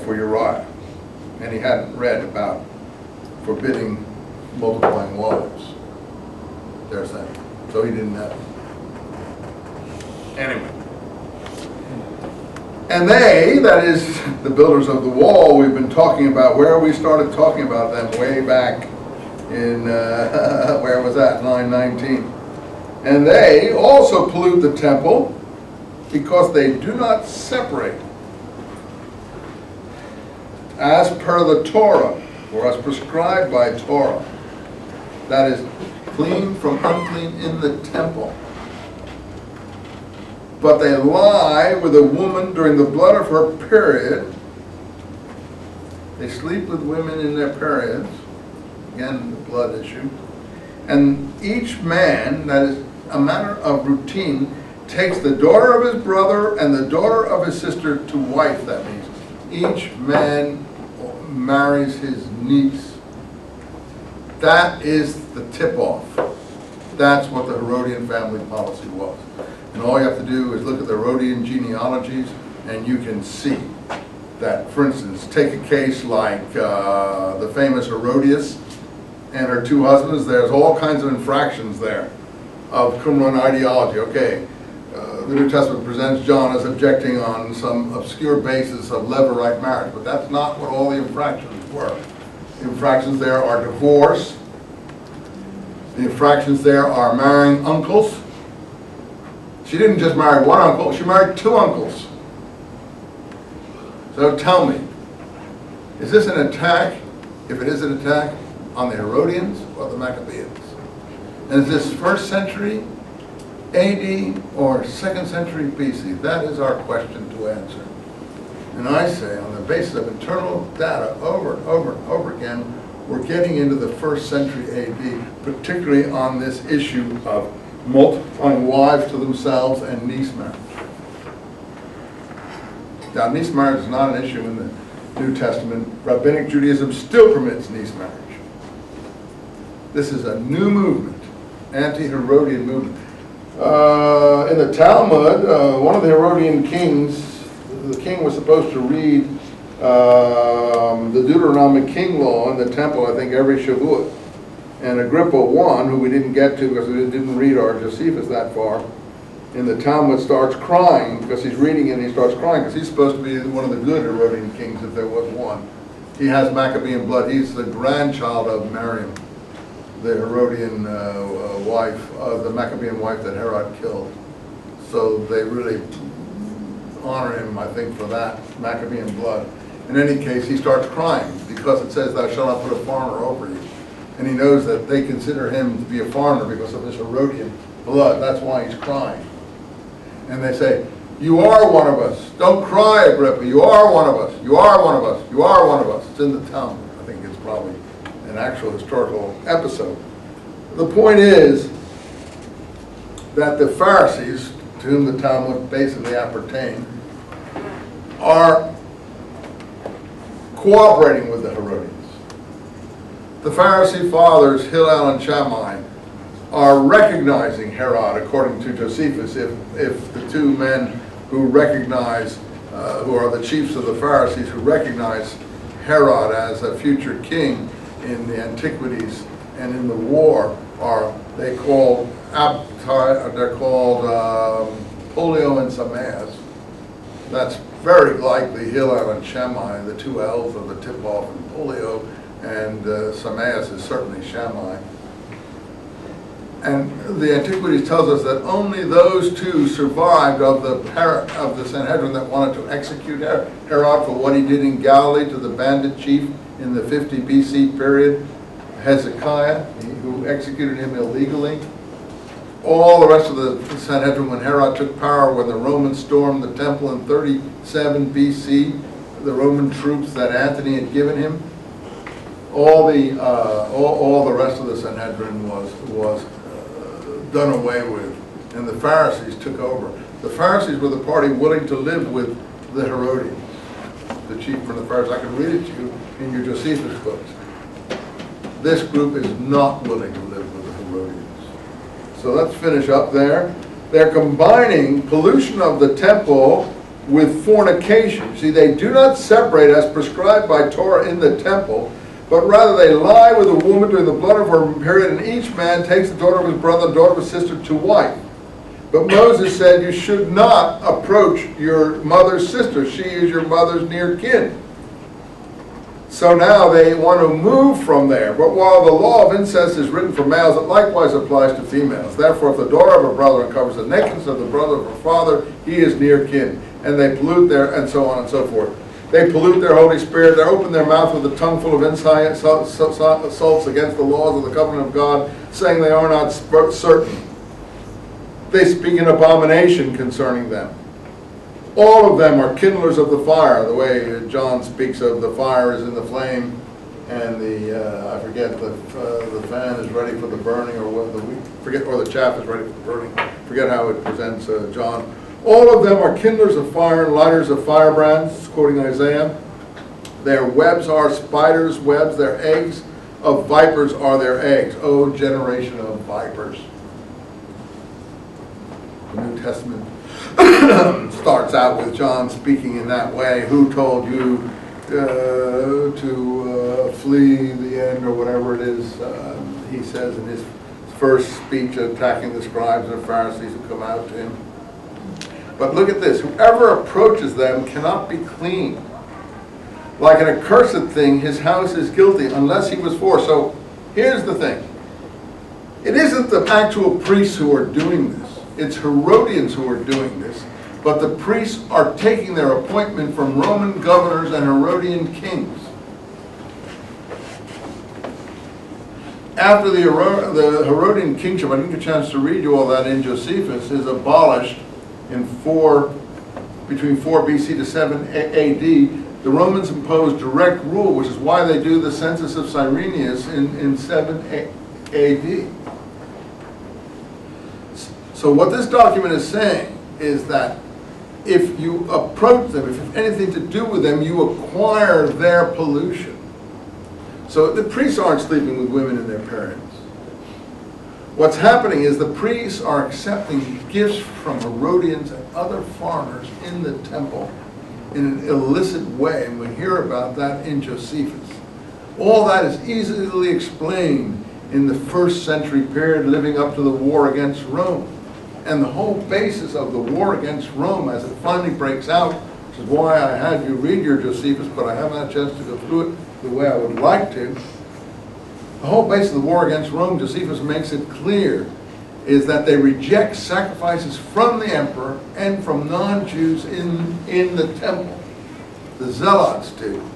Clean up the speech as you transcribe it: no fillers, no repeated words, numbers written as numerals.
for Uriah, and he hadn't read about forbidding multiplying wives, they're saying. So he didn't know. Anyway. And they, that is the builders of the wall, we've been talking about, where we started talking about them way back in, where was that, 9:19. And they also pollute the temple because they do not separate as per the Torah, or as prescribed by Torah. That is, clean from unclean in the temple. But they lie with a woman during the blood of her period. They sleep with women in their periods. Again, the blood issue. And each man, that is a matter of routine, takes the daughter of his brother and the daughter of his sister to wife. That means each man marries his niece. That is the tip-off. That's what the Herodian family policy was. And all you have to do is look at the Herodian genealogies, and you can see that, for instance, take a case like the famous Herodias and her two husbands. There's all kinds of infractions there of Qumran ideology. Okay, the New Testament presents John as objecting on some obscure basis of levirate marriage, but that's not what all the infractions were. The infractions there are divorce. The infractions there are marrying uncles. She didn't just marry one uncle, she married two uncles. So tell me, is this an attack, if it is an attack, on the Herodians or the Maccabeans? And is this 1st century AD or 2nd century BC? That is our question to answer. And I say, on the basis of internal data, over and over and over again, we're getting into the 1st century AD, particularly on this issue of multiplying wives to themselves and niece marriage. Now, niece marriage is not an issue in the New Testament. Rabbinic Judaism still permits niece marriage. This is a new movement, anti-Herodian movement. In the Talmud, one of the Herodian kings, the king was supposed to read the Deuteronomic king law in the temple, I think, every Shavuot. And Agrippa I, who we didn't get to because we didn't read our Josephus that far, in the Talmud starts crying because he's reading it, and he starts crying because he's supposed to be one of the good Herodian kings if there was one. He has Maccabean blood. He's the grandchild of Miriam, the Herodian wife, the Maccabean wife that Herod killed. So they really honor him, I think, for that Maccabean blood. In any case, he starts crying because it says, "Thou shalt not put a foreigner over you." And he knows that they consider him to be a foreigner because of his Herodian blood. That's why he's crying. And they say, "You are one of us. Don't cry, Agrippa. You are one of us. You are one of us. You are one of us." It's in the Talmud. I think it's probably an actual historical episode. The point is that the Pharisees, to whom the Talmud basically appertain, are cooperating with the Herodians. The Pharisee fathers, Hillel and Shammai, are recognizing Herod, according to Josephus, if the two men who recognize, who are the chiefs of the Pharisees, who recognize Herod as a future king in the Antiquities and in the war, are they're called Polio and Sameas. That's very likely Hillel and Shammai, the two L's of the tip-off in Polio, and Sameas is certainly Shammai. And the Antiquities tells us that only those two survived of the Sanhedrin that wanted to execute Herod for what he did in Galilee to the bandit chief in the 50 BC period, Hezekiah, who executed him illegally. All the rest of the Sanhedrin, when Herod took power, when the Romans stormed the temple in 37 BC, the Roman troops that Antony had given him, all the rest of the Sanhedrin was done away with, and the Pharisees took over. The Pharisees were the party willing to live with the Herodians, the chief from the Pharisees. I can read it to you in your Josephus books. This group is not willing to live with the Herodians. So let's finish up there. They're combining pollution of the temple with fornication. See, they do not separate as prescribed by Torah in the temple, but rather they lie with a woman during the blood of her period, and each man takes the daughter of his brother and daughter of his sister to wife. But Moses said, you should not approach your mother's sister. She is your mother's near kin. So now they want to move from there. But while the law of incest is written for males, it likewise applies to females. Therefore, if the daughter of her brother uncovers the nakedness of the brother of her father, he is near kin. And they pollute their, and so on and so forth. They pollute their Holy Spirit. They open their mouth with a tongue full of insults against the laws of the covenant of God, saying they are not certain. They speak an abomination concerning them. All of them are kindlers of the fire, the way John speaks of the fire is in the flame, and the I forget, the fan is ready for the burning, or what or the chaff is ready for the burning. Forget how it presents John. All of them are kindlers of fire and lighters of firebrands, quoting Isaiah. Their webs are spiders' webs, their eggs of vipers are their eggs. O generation of vipers. The New Testament starts out with John speaking in that way. Who told you to flee the end, or whatever it is he says in his first speech attacking the scribes and the Pharisees who come out to him. But look at this. Whoever approaches them cannot be clean. Like an accursed thing, his house is guilty unless he was forced. So here's the thing. It isn't the actual priests who are doing this. It's Herodians who are doing this. But the priests are taking their appointment from Roman governors and Herodian kings. After the Herodian kingship, I didn't get a chance to read you all that in Josephus, is abolished in between 4 BC to 7 AD, the Romans imposed direct rule, which is why they do the census of Cyrenius in 7 AD. So what this document is saying is that if you approach them, if you have anything to do with them, you acquire their pollution. So the priests aren't sleeping with women in their periods. What's happening is the priests are accepting gifts from Herodians and other foreigners in the temple in an illicit way, and we hear about that in Josephus. All that is easily explained in the first century period living up to the war against Rome. And the whole basis of the war against Rome as it finally breaks out, which is why I had you read your Josephus, but I haven't had a chance to go through it the way I would like to. The whole basis of the war against Rome, Josephus makes it clear, is that they reject sacrifices from the emperor and from non-Jews in the temple. The zealots do.